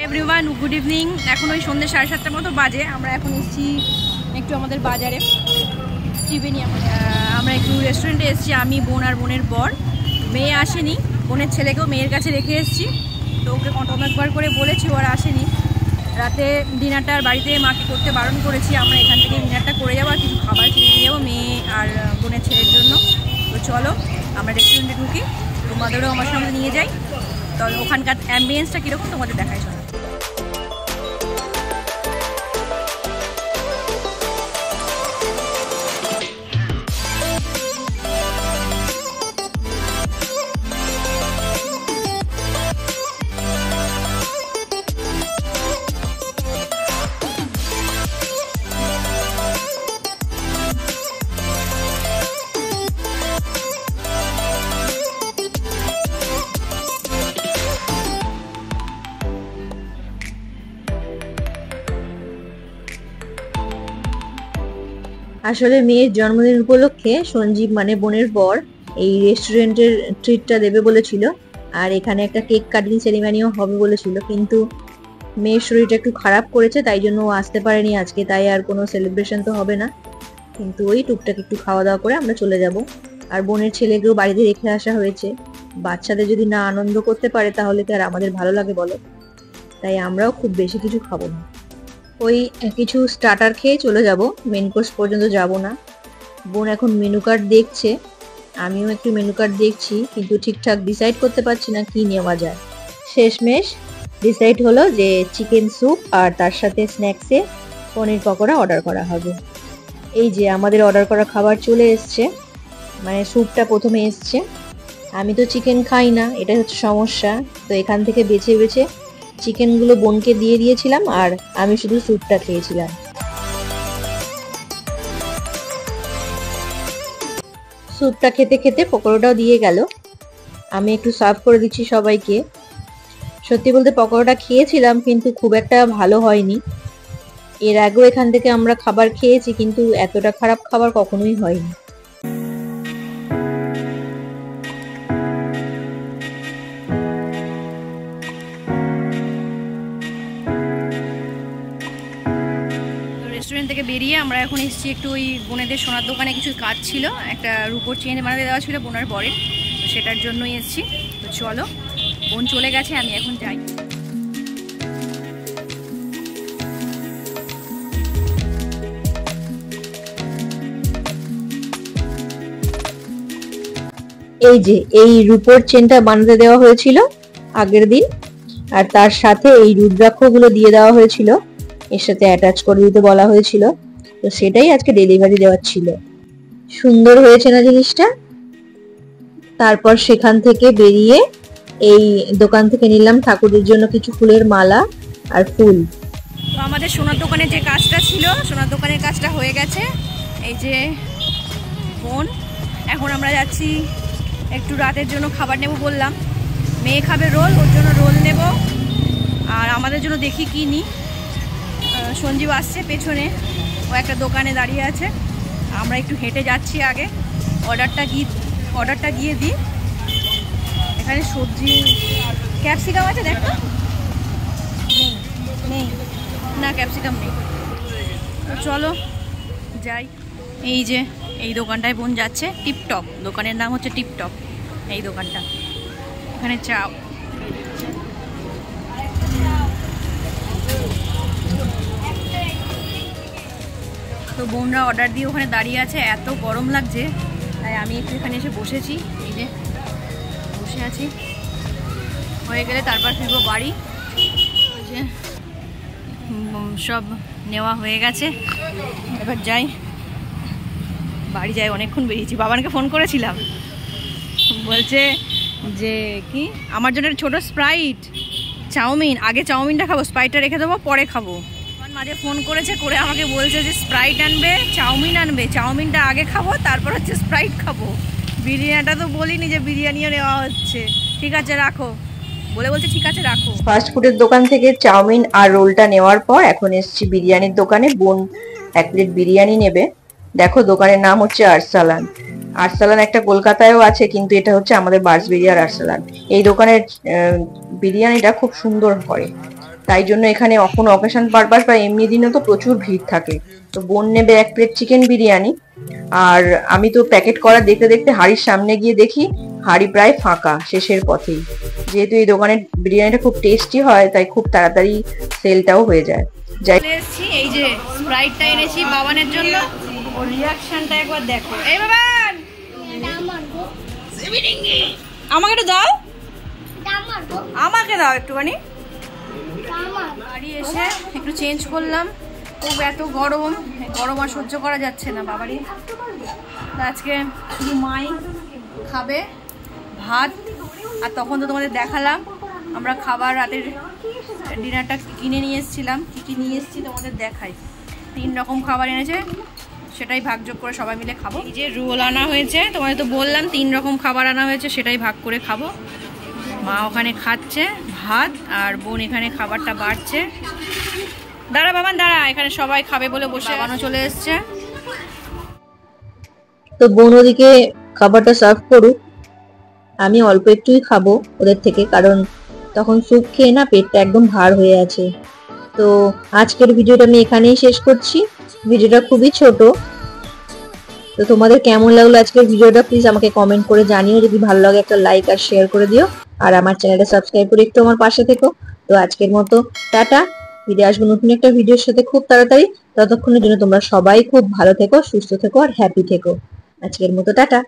Everyone, good evening. এখন ওই সন্ধ্যে 7:30টার মতো বাজে। আমরা এখন এসেছি একটু আমাদের বাজারে ত্রিবেণী। আমরা একটু রেস্টুরেন্টে এসেছি, আমি, বোন আর বোনের বর। মেয়ে আসেনি, বোনের ছেলেকেও মেয়ের কাছে রেখে এসেছি। তো ওকে অনেকবার করে বলেছি, ওরা আসেনি। রাতে ডিনারটা আর বাড়িতে মাকে করতে বারণ করেছি। আমরা এখান থেকে ডিনারটা করে যাবো আর কিছু খাবার কিনে নিয়ে যাবো মেয়ে আর বোনের ছেলের জন্য। তো চলো আমরা রেস্টুরেন্টে ঢুকি, তোমাদেরও আমার সঙ্গে নিয়ে যাই। তো ওখানকার অ্যাম্বিয়েন্সটা কীরকম তোমাদের দেখায় চলো। আসলে মেয়ের জন্মদিন উপলক্ষে সঞ্জীব মানে বোনের বর এই রেস্টুরেন্টের ট্রিটটা দেবে বলেছিল, আর এখানে একটা কেক কাটিং সেরিমনিও হবে বলেছিল, কিন্তু মেয়ের শরীরটা একটু খারাপ করেছে, তাই জন্য ও আসতে পারেনি আজকে। তাই আর কোনো সেলিব্রেশন তো হবে না, কিন্তু ওই টুকটাক একটু খাওয়া দাওয়া করে আমরা চলে যাব। আর বোনের ছেলেকেও বাড়িতে রেখে আসা হয়েছে। বাচ্চাদের যদি না আনন্দ করতে পারে তাহলে কি আর আমাদের ভালো লাগে বলো? তাই আমরাও খুব বেশি কিছু খাবো না, ওই কিছু স্টার্টার খেয়ে চলে যাব, মেন কোর্স পর্যন্ত যাব না। বোন এখন মেনু কার্ড দেখছে, আমিও একটু মেনু কার্ড দেখছি, কিন্তু ঠিকঠাক ডিসাইড করতে পারছি না কি নেওয়া যায়। শেষমেশ ডিসাইড হলো যে চিকেন স্যুপ আর তার সাথে স্ন্যাক্সে পনির পকোড়া অর্ডার করা হবে। এই যে আমাদের অর্ডার করা খাবার চলে এসছে, মানে স্যুপটা প্রথমে এসছে। আমি তো চিকেন খাই না, এটা হচ্ছে সমস্যা। তো এখান থেকে বেছে বেছে চিকেনগুলো বোনকে দিয়ে দিয়েছিলাম আর আমি শুধু স্যুপটা খেয়েছিলাম। স্যুপটা খেতে খেতে পকোড়াটাও দিয়ে গেল, আমি একটু সার্ভ করে দিচ্ছি সবাইকে। সত্যি বলতে পকোড়াটা খেয়েছিলাম কিন্তু খুব একটা ভালো হয়নি। এর আগেও এখান থেকে আমরা খাবার খেয়েছি, কিন্তু এতটা খারাপ খাবার কখনোই হয়নি। রেস্টুরেন্ট থেকে বেরিয়ে আমরা এখন এসেছি একটু ওই বোনেদের সোনার দোকানে, কিছু কাজ ছিল, একটা রূপোর চেন বানাতে দেওয়া ছিল বোনার বরের, তো সেটার জন্যই এসেছি। তো চলো, বোন চলে গেছে, আমি এখন যাই। এই যে এই রূপোর চেনটা বানাতে দেওয়া হয়েছিল আগের দিন, আর তার সাথে এই রুদ্রাক্ষগুলো দিয়ে দেওয়া হয়েছিল, এর সাথে অ্যাটাচ করে দিতে বলা হয়েছিল। তো সেটাই আজকে ডেলিভারি দেওয়ার ছিল। সুন্দর হয়েছে না জিনিসটা? তারপর সেখান থেকে বেরিয়ে এই দোকান থেকে নিলাম ঠাকুরের জন্য কিছু ফুলের মালা আর ফুল। তো আমাদের সোনার দোকানে যে কাজটা ছিল, সোনার দোকানের কাজটা হয়ে গেছে। এই যে বোন, এখন আমরা যাচ্ছি একটু রাতের জন্য খাবার নেব বললাম। মেয়ে খাবে রোল, ওর জন্য রোল নেব। আর আমাদের জন্য দেখি কি নিই। সঞ্জীব আসছে পেছনে, ও একটা দোকানে দাঁড়িয়ে আছে। আমরা একটু হেঁটে যাচ্ছি আগে, অর্ডারটা গিয়ে দিই। এখানে সবজি ক্যাপসিকাম আছে, দেখো। নেই না, ক্যাপসিকাম নেই। তো চলো যাই। এই যে এই দোকানটায় বোন যাচ্ছে, টিপটপ, দোকানের নাম হচ্ছে টিপটপ এই দোকানটা। এখানে চাও, তো বোনরা অর্ডার দিয়ে ওখানে দাঁড়িয়ে আছে, এত গরম লাগছে তাই আমি একটু এখানে এসে বসেছি। এই যে বসে আছি, হয়ে গেলে তারপর ফিরবো বাড়ি। যে সব নেওয়া হয়ে গেছে, এবার যাই বাড়ি যাই। অনেকক্ষণ বেরিয়েছি, বাবানকে ফোন করেছিলাম, বলছে যে কি আমার জন্য ছোট স্প্রাইট, চাউমিন, আগে চাউমিনটা খাবো, স্প্রাইটটা রেখে দেবো, পরে খাবো। মাঝে ফোন করেছে, করে আমাকে বলছে যে স্প্রাইট আনবে, চাউমিন আনবে, চাউমিনটা আগে খাবো তারপর হচ্ছে স্প্রাইট খাবো। বিরিয়ানিটা তো বলিনি যে বিরিয়ানিও নেওয়া হচ্ছে। ঠিক আছে রাখো বলছে, ঠিক আছে রাখো। ফাস্ট ফুডের দোকান থেকে চাউমিন আর রোলটা নেওয়ার পর এখন এসেছি বিরিয়ানির দোকানে। বোন 1 প্লেট বিরিয়ানি নেবে। দেখো দোকানের নাম হচ্ছে আরসালান। আরসালান একটা কলকাতায়ও আছে, কিন্তু এটা হচ্ছে আমাদের বাঁশবেড়িয়ার আরসালান। এই দোকানের বিরিয়ানিটা খুব সুন্দর হয়, তাই জন্য এখানে কোনো অকেশন পারপাস বা এমনি দিনে তো প্রচুর ভিড় থাকে। তো বোন নেবে 1 প্লেট চিকেন বিরিয়ানি, আর আমি তো প্যাকেট করা দেখতে দেখতে হাড়ির সামনে গিয়ে দেখি হাড়ি প্রায় ফাঁকা, শেষের পথেই। যেহেতু এই দোকানের বিরিয়ানিটা খুব টেস্টি হয়, তাই খুব তাড়াতাড়ি সেলটাও হয়ে যায়। এসেছি, এই যে স্প্রাইটটা এনেছি বাবানের জন্য, ওর রিয়াকশনটা একবার দেখো। এই বাবান, আমাকে একটু দাও, আমাকে দাও একটুখানি। বাড়ি এসে একটু চেঞ্জ করলাম, খুব এত গরম, গরম আর সহ্য করা যাচ্ছে না বাবারই। আজকে শুধু মাই খাবে ভাত, আর তখন তো তোমাদের দেখালাম আমরা খাবার রাতের ডিনারটা কিনে নিয়ে এসেছিলাম। কী নিয়ে এসেছি তোমাদের দেখাই। 3 রকম খাবার এনেছে, সেটাই ভাগযোগ করে সবাই মিলে খাবো। এই যে রোল আনা হয়েছে, তোমাদের তো বললাম 3 রকম খাবার আনা হয়েছে, সেটাই ভাগ করে খাবো। মা ওখানে খাচ্ছে ভাত, আর বোন এখানে খাবারটা বাড়ছে। দাঁড়া বাবান দাঁড়া, এখানে সবাই খাবে বলে বসে, বাবানও চলে এসছে। তো বোন ওদিকে খাবারটা সার্ভ করুক, আমি অল্প একটুই খাবো ওদের থেকে, কারণ তখন স্যুপ খেয়ে না পেটটা একদম ভার হয়ে আছে। তো আজকের ভিডিওটা আমি এখানেই শেষ করছি। ভিডিওটা খুবই ছোট। তো তোমাদের কেমন লাগলো আজকের ভিডিওটা প্লিজ আমাকে কমেন্ট করে জানিও। যদি ভালো লাগে একটা লাইক আর শেয়ার করে দিও, আর আমার চ্যানেলটা সাবস্ক্রাইব করে একটু আমার পাশে থেকো। তো আজকের মতো টাটা, ফিরে আসবো নতুন একটা ভিডিওর সাথে খুব তাড়াতাড়ি। ততক্ষণের জন্য তোমরা সবাই খুব ভালো থেকো, সুস্থ থেকো আর হ্যাপি থেকো। আজকের মতো টাটা।